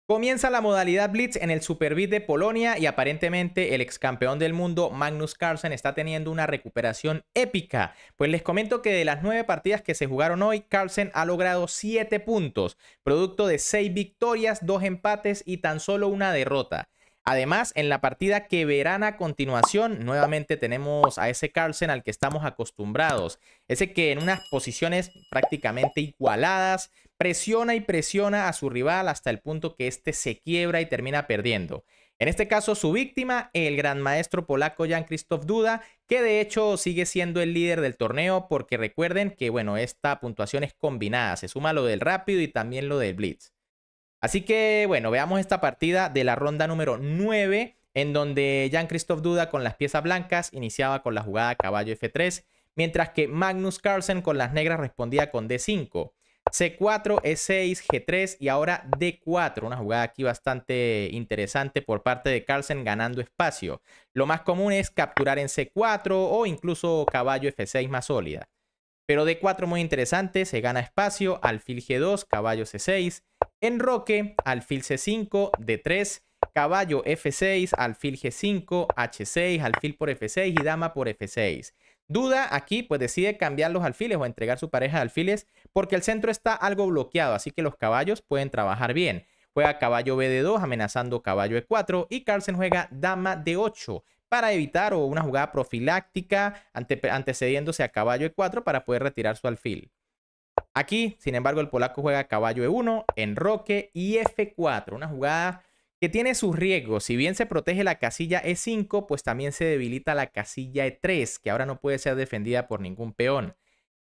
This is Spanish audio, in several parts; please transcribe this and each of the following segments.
Comienza la modalidad Blitz en el Super Beat de Polonia y aparentemente el ex campeón del mundo Magnus Carlsen está teniendo una recuperación épica. Pues les comento que de las 9 partidas que se jugaron hoy, Carlsen ha logrado 7 puntos, producto de 6 victorias, 2 empates y tan solo una derrota. Además, en la partida que verán a continuación, nuevamente tenemos a ese Carlsen al que estamos acostumbrados. Ese que en unas posiciones prácticamente igualadas presiona y presiona a su rival hasta el punto que éste se quiebra y termina perdiendo. En este caso, su víctima, el gran maestro polaco Jan Krzysztof Duda, que de hecho sigue siendo el líder del torneo porque recuerden que, bueno, esta puntuación es combinada. Se suma lo del rápido y también lo del blitz. Así que, bueno, veamos esta partida de la ronda número 9, en donde Jan Krzysztof Duda con las piezas blancas iniciaba con la jugada caballo F3, mientras que Magnus Carlsen con las negras respondía con D5. C4, E6, G3 y ahora D4. Una jugada aquí bastante interesante por parte de Carlsen ganando espacio. Lo más común es capturar en C4 o incluso caballo F6 más sólida. Pero D4 muy interesante, se gana espacio, alfil G2, caballo C6, enroque, alfil C5, D3, caballo F6, alfil G5, H6, alfil por F6 y dama por F6. Duda aquí pues decide cambiar los alfiles o entregar su pareja de alfiles porque el centro está algo bloqueado, así que los caballos pueden trabajar bien. Juega caballo BD2 amenazando caballo E4 y Carlsen juega dama D8 para evitar o una jugada profiláctica antecediéndose a caballo E4 para poder retirar su alfil. Aquí, sin embargo, el polaco juega caballo E1, enroque y F4, una jugada que tiene sus riesgos. Si bien se protege la casilla E5, pues también se debilita la casilla E3, que ahora no puede ser defendida por ningún peón.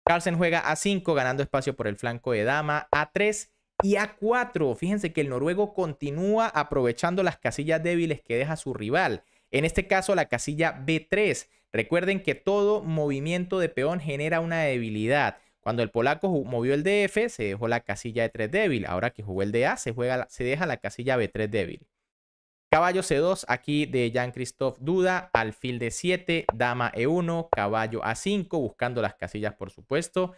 Carlsen juega A5, ganando espacio por el flanco de dama, A3 y A4. Fíjense que el noruego continúa aprovechando las casillas débiles que deja su rival. En este caso, la casilla B3. Recuerden que todo movimiento de peón genera una debilidad. Cuando el polaco movió el DF, se dejó la casilla E3 débil. Ahora que jugó el DA, se deja la casilla B3 débil. Caballo C2 aquí de Jan Krzysztof Duda, alfil D7, dama E1, caballo A5, buscando las casillas por supuesto,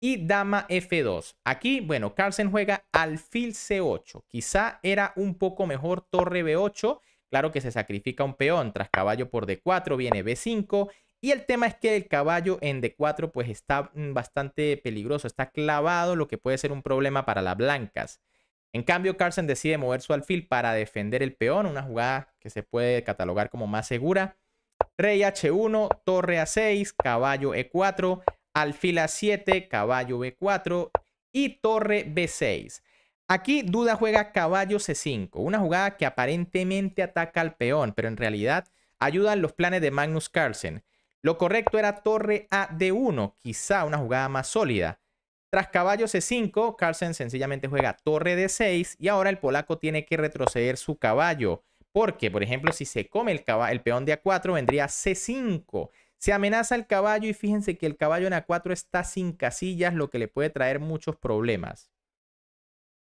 y dama F2. Aquí, bueno, Carlsen juega alfil C8. Quizá era un poco mejor torre B8. Claro que se sacrifica un peón. Tras caballo por D4 viene B5. Y el tema es que el caballo en D4 pues está bastante peligroso. Está clavado, lo que puede ser un problema para las blancas. En cambio, Carlsen decide mover su alfil para defender el peón. Una jugada que se puede catalogar como más segura. Rey H1, torre A6, caballo E4, alfil A7, caballo B4 y torre B6. Aquí Duda juega caballo C5, una jugada que aparentemente ataca al peón, pero en realidad ayuda en los planes de Magnus Carlsen. Lo correcto era torre a D1, quizá una jugada más sólida. Tras caballo C5, Carlsen sencillamente juega torre D6 y ahora el polaco tiene que retroceder su caballo. Porque, por ejemplo, si se come el peón de A4, vendría C5. Se amenaza el caballo y fíjense que el caballo en A4 está sin casillas, lo que le puede traer muchos problemas.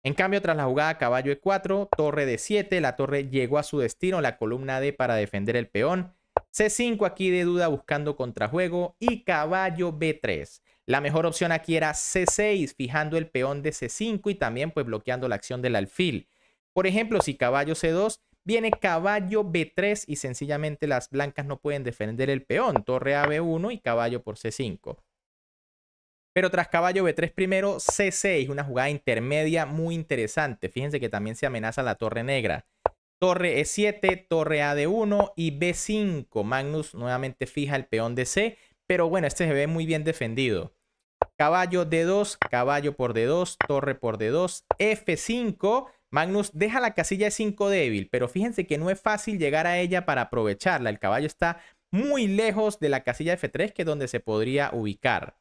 En cambio, tras la jugada caballo E4, torre D7, la torre llegó a su destino, la columna D para defender el peón. C5 aquí de Duda buscando contrajuego y caballo B3. La mejor opción aquí era C6, fijando el peón de C5 y también pues bloqueando la acción del alfil. Por ejemplo, si caballo C2, viene caballo B3 y sencillamente las blancas no pueden defender el peón. Torre a B1 y caballo por C5. Pero tras caballo B3 primero, C6, una jugada intermedia muy interesante. Fíjense que también se amenaza la torre negra. Torre E7, torre a D1 y B5. Magnus nuevamente fija el peón de C, pero bueno, este se ve muy bien defendido. Caballo D2, caballo por D2, torre por D2, F5. Magnus deja la casilla E5 débil, pero fíjense que no es fácil llegar a ella para aprovecharla. El caballo está muy lejos de la casilla F3, que es donde se podría ubicar.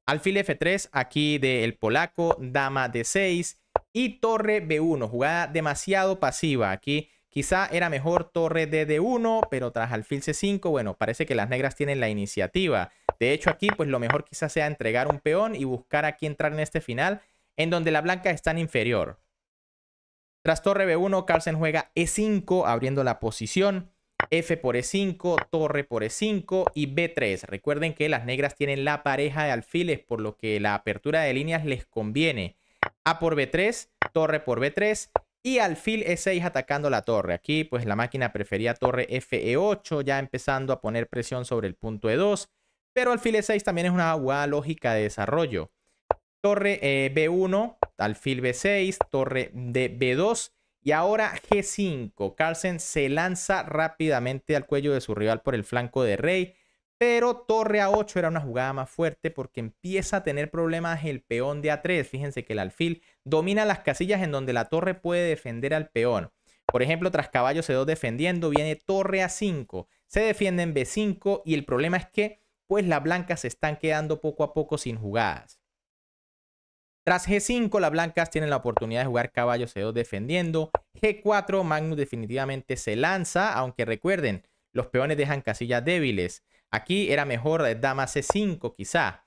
Alfil F3 aquí del polaco, dama D6 y torre B1. Jugada demasiado pasiva. Aquí quizá era mejor torre D1, pero tras alfil C5, bueno, parece que las negras tienen la iniciativa. De hecho, aquí pues lo mejor quizás sea entregar un peón y buscar aquí entrar en este final, en donde las blancas están inferior. Tras torre B1, Carlsen juega E5, abriendo la posición. F por E5, torre por E5 y B3. Recuerden que las negras tienen la pareja de alfiles, por lo que la apertura de líneas les conviene. A por B3, torre por B3 Y alfil E6 atacando la torre. Aquí pues la máquina prefería torre FE8, ya empezando a poner presión sobre el punto E2. Pero alfil E6 también es una jugada lógica de desarrollo. Torre B1, alfil B6, torre de B2 y ahora G5. Carlsen se lanza rápidamente al cuello de su rival por el flanco de rey, pero torre A8 era una jugada más fuerte porque empieza a tener problemas el peón de A3. Fíjense que el alfil domina las casillas en donde la torre puede defender al peón. Por ejemplo, tras caballo C2 defendiendo, viene torre A5, se defiende en B5 y el problema es que pues las blancas se están quedando poco a poco sin jugadas. Tras G5, las blancas tienen la oportunidad de jugar caballo C2 defendiendo. G4, Magnus definitivamente se lanza, aunque recuerden, los peones dejan casillas débiles. Aquí era mejor dama C5 quizá.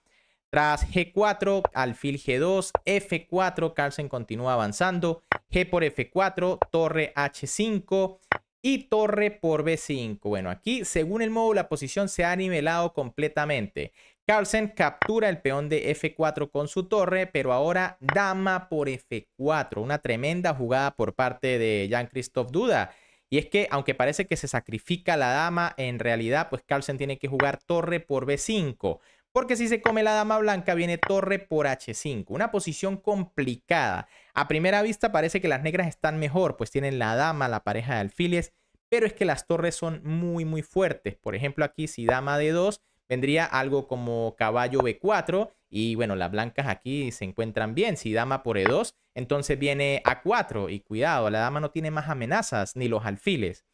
Tras G4, alfil G2, F4, Carlsen continúa avanzando. G por F4, torre H5 y torre por B5. Bueno, aquí según el modo la posición se ha nivelado completamente. Carlsen captura el peón de F4 con su torre, pero ahora dama por F4. Una tremenda jugada por parte de Jean-Christophe Duda. Y es que, aunque parece que se sacrifica la dama, en realidad, pues Carlsen tiene que jugar torre por B5. Porque si se come la dama blanca, viene torre por H5. Una posición complicada. A primera vista parece que las negras están mejor, pues tienen la dama, la pareja de alfiles. Pero es que las torres son muy fuertes. Por ejemplo, aquí si dama D2... vendría algo como caballo B4 y bueno, las blancas aquí se encuentran bien. Si dama por E2, entonces viene A4 y cuidado, la dama no tiene más amenazas ni los alfiles.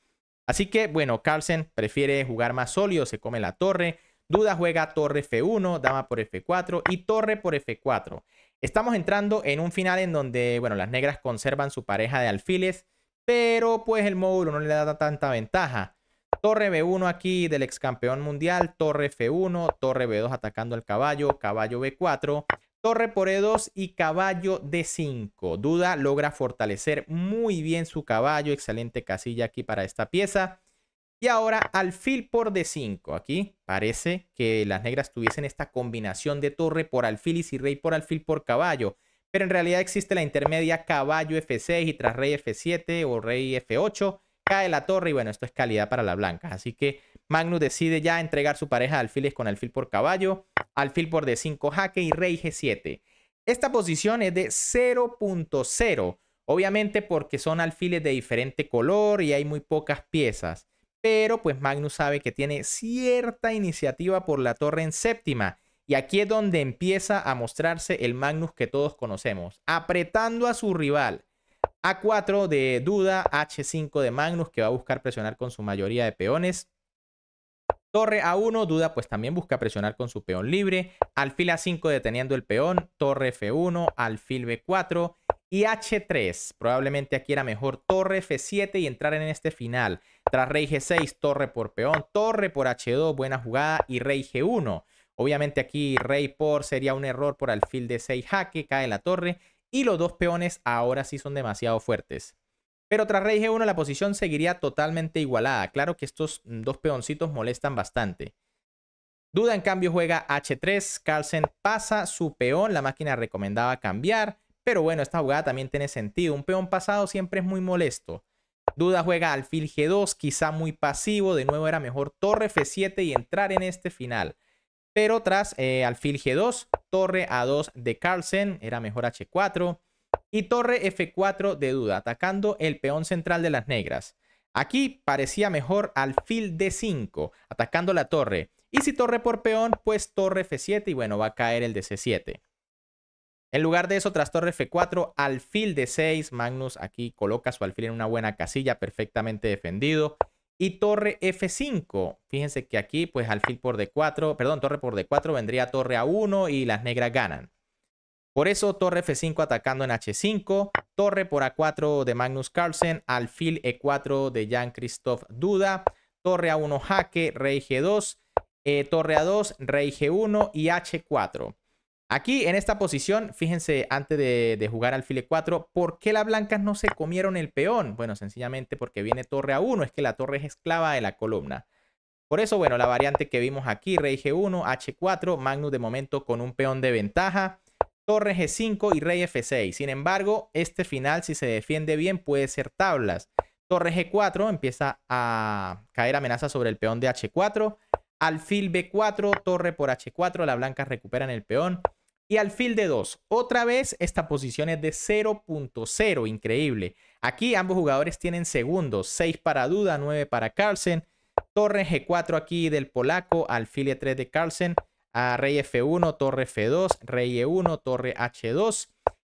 Así que bueno, Carlsen prefiere jugar más sólido, se come la torre. Duda juega torre F1, dama por F4 y torre por F4. Estamos entrando en un final en donde, bueno, las negras conservan su pareja de alfiles, pero pues el módulo no le da tanta ventaja. Torre B1 aquí del ex campeón mundial, torre F1, torre B2 atacando al caballo, caballo B4, torre por E2 y caballo D5. Duda logra fortalecer muy bien su caballo, excelente casilla aquí para esta pieza. Y ahora alfil por D5. Aquí parece que las negras tuviesen esta combinación de torre por alfil y rey por alfil por caballo. Pero en realidad existe la intermedia caballo F6 y tras rey F7 o rey F8. Cae la torre y bueno, esto es calidad para las blancas. Así que Magnus decide ya entregar su pareja de alfiles con alfil por caballo, alfil por D5 jaque y rey G7. Esta posición es de 0.0, obviamente porque son alfiles de diferente color y hay muy pocas piezas. Pero pues Magnus sabe que tiene cierta iniciativa por la torre en séptima. Y aquí es donde empieza a mostrarse el Magnus que todos conocemos, apretando a su rival. A4 de Duda, H5 de Magnus que va a buscar presionar con su mayoría de peones. Torre A1, Duda pues también busca presionar con su peón libre. Alfil A5 deteniendo el peón. Torre F1, alfil B4 y H3. Probablemente aquí era mejor torre F7 y entrar en este final. Tras rey G6, torre por peón, torre por H2, buena jugada y rey G1. Obviamente aquí rey por sería un error por alfil D6 jaque, cae la torre. Y los dos peones ahora sí son demasiado fuertes. Pero tras rey G1 la posición seguiría totalmente igualada. Claro que estos dos peoncitos molestan bastante. Duda en cambio juega H3. Carlsen pasa su peón. La máquina recomendaba cambiar. Pero bueno, esta jugada también tiene sentido. Un peón pasado siempre es muy molesto. Duda juega alfil G2. Quizá muy pasivo. De nuevo era mejor torre F7 y entrar en este final. Pero tras alfil G2, torre A2 de Carlsen, era mejor H4. Y torre F4 de Duda, atacando el peón central de las negras. Aquí parecía mejor alfil D5, atacando la torre. Y si torre por peón, pues torre F7 y bueno, va a caer el de C7. En lugar de eso, tras torre F4, alfil D6. Magnus aquí coloca su alfil en una buena casilla, perfectamente defendido. Y torre F5. Fíjense que aquí, pues alfil por D4, perdón, torre por D4 vendría torre A1 y las negras ganan. Por eso torre F5 atacando en H5, torre por A4 de Magnus Carlsen, alfil E4 de Jean-Christophe Duda, torre A1 jaque, rey G2, torre A2, rey G1 y H4. Aquí en esta posición, fíjense antes de jugar alfil E4, ¿por qué las blancas no se comieron el peón? Bueno, sencillamente porque viene torre A1, es que la torre es esclava de la columna. Por eso, bueno, la variante que vimos aquí, rey G1, H4, Magnus de momento con un peón de ventaja. torre G5 y rey F6. Sin embargo, este final, si se defiende bien, puede ser tablas. Torre G4, empieza a caer amenaza sobre el peón de H4. Alfil B4, torre por H4, las blancas recuperan el peón. Y alfil D2. Otra vez, esta posición es de 0.0, increíble. Aquí ambos jugadores tienen segundos, 6 para Duda, 9 para Carlsen. Torre G4 aquí del polaco, alfil E3 de Carlsen. A rey F1, torre F2, rey E1, torre H2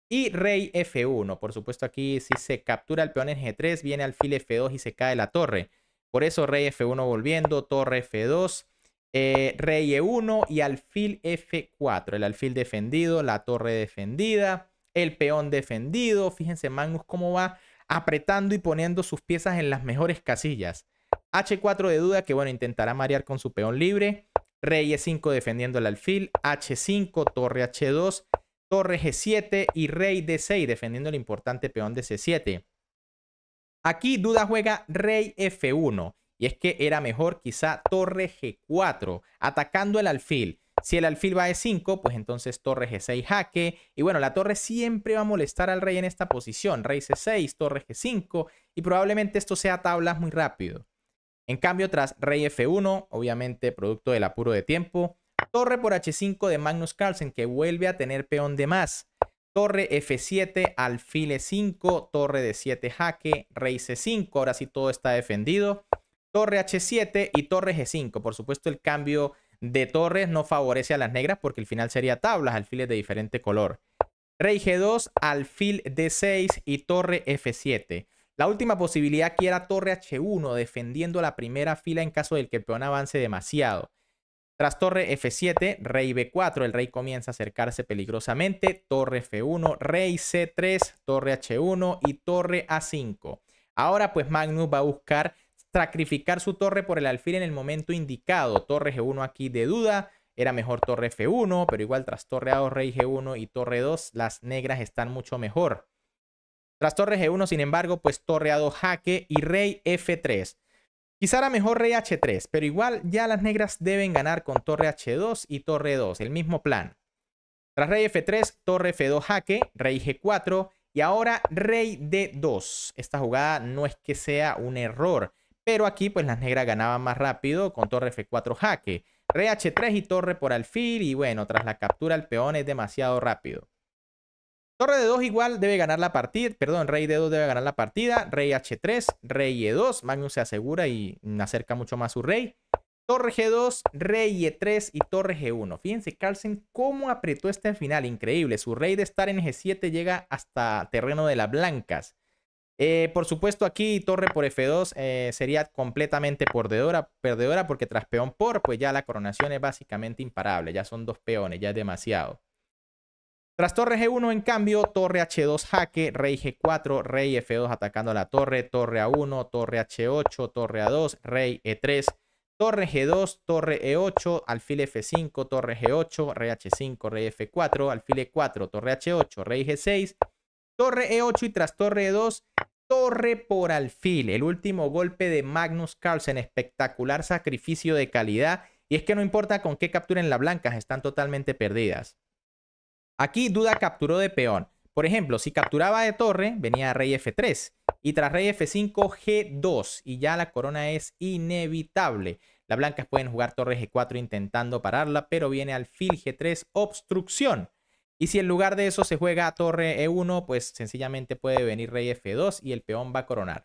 y rey F1. Por supuesto, aquí si se captura el peón en G3, viene alfil F2 y se cae la torre. Por eso rey F1 volviendo, torre F2, rey E1 y alfil F4. El alfil defendido, la torre defendida, el peón defendido. Fíjense Magnus cómo va apretando y poniendo sus piezas en las mejores casillas. H4 de Duda, que bueno, intentará marear con su peón libre. Rey E5 defendiendo el alfil, H5, torre H2, torre G7 y rey D6 defendiendo el importante peón de C7. Aquí Duda juega rey F1 y es que era mejor quizá torre G4 atacando el alfil. Si el alfil va a E5, pues entonces torre G6 jaque. Y bueno, la torre siempre va a molestar al rey en esta posición. Rey C6, torre G5 y probablemente esto sea tablas muy rápido. En cambio, tras rey F1, obviamente producto del apuro de tiempo, torre por H5 de Magnus Carlsen, que vuelve a tener peón de más. Torre F7, alfil E5, torre D7 jaque, rey C5, ahora sí todo está defendido. Torre H7 y torre G5. Por supuesto, el cambio de torres no favorece a las negras porque el final sería tablas, alfiles de diferente color. Rey G2, alfil D6 y torre F7. La última posibilidad aquí era torre H1, defendiendo la primera fila en caso de que el peón avance demasiado. Tras torre F7, rey B4, el rey comienza a acercarse peligrosamente. Torre F1, rey C3, torre H1 y torre A5. Ahora pues Magnus va a buscar sacrificar su torre por el alfil en el momento indicado. Torre G1 aquí de Duda. Era mejor torre F1, pero igual tras torre A2, rey G1 y torre 2, las negras están mucho mejor. Tras torre G1, sin embargo, pues torre A2 jaque y rey F3. Quizá era mejor rey H3, pero igual ya las negras deben ganar con torre H2 y torre 2, el mismo plan. Tras rey F3, torre F2 jaque, rey G4 y ahora rey D2. Esta jugada no es que sea un error, pero aquí pues las negras ganaban más rápido con torre F4 jaque. Rey H3 y torre por alfil y bueno, tras la captura el peón es demasiado rápido. Torre D2 igual debe ganar la partida, perdón, rey D2 debe ganar la partida, rey H3, rey E2, Magnus se asegura y acerca mucho más su rey. Torre G2, rey E3 y torre G1. Fíjense Carlsen cómo apretó este final, increíble. Su rey de estar en G7 llega hasta terreno de las blancas. Por supuesto aquí torre por F2 sería completamente perdedora porque tras peón por, pues ya la coronación es básicamente imparable. Ya son dos peones, ya es demasiado. Tras torre G1, en cambio, torre H2 jaque, rey G4, rey F2 atacando a la torre, torre A1, torre H8, torre A2, rey E3, torre G2, torre E8, alfil F5, torre G8, rey H5, rey F4, alfil E4, torre H8, rey G6, torre E8 y tras torre E2, torre por alfil. El último golpe de Magnus Carlsen, espectacular sacrificio de calidad. Y es que no importa con qué capturen las blancas, están totalmente perdidas. Aquí Duda capturó de peón. Por ejemplo, si capturaba de torre, venía rey F3. Y tras rey F5, G2. Y ya la corona es inevitable. Las blancas pueden jugar torre G4 intentando pararla, pero viene alfil G3, obstrucción. Y si en lugar de eso se juega torre E1, pues sencillamente puede venir rey F2 y el peón va a coronar.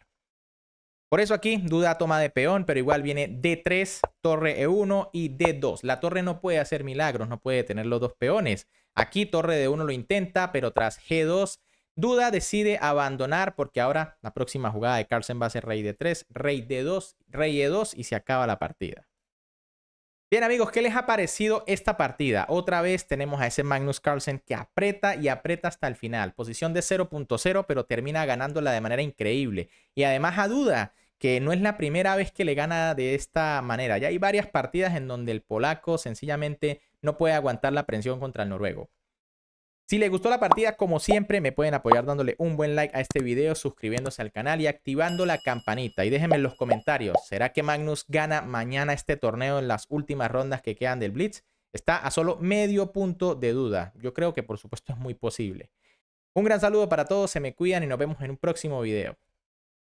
Por eso aquí Duda toma de peón, pero igual viene D3, torre E1 y D2. La torre no puede hacer milagros, no puede tener los dos peones. Aquí torre D1 lo intenta, pero tras G2, Duda decide abandonar porque ahora la próxima jugada de Carlsen va a ser rey D3, rey D2, rey E2 y se acaba la partida. Bien amigos, ¿qué les ha parecido esta partida? Otra vez tenemos a ese Magnus Carlsen que aprieta y aprieta hasta el final. Posición de 0.0, pero termina ganándola de manera increíble. Y además a Duda, que no es la primera vez que le gana de esta manera. Ya hay varias partidas en donde el polaco sencillamente no puede aguantar la presión contra el noruego. Si les gustó la partida, como siempre, me pueden apoyar dándole un buen like a este video, suscribiéndose al canal y activando la campanita. Y déjenme en los comentarios, ¿será que Magnus gana mañana este torneo en las últimas rondas que quedan del Blitz? Está a solo medio punto de duda. Yo creo que por supuesto es muy posible. Un gran saludo para todos, se me cuidan y nos vemos en un próximo video.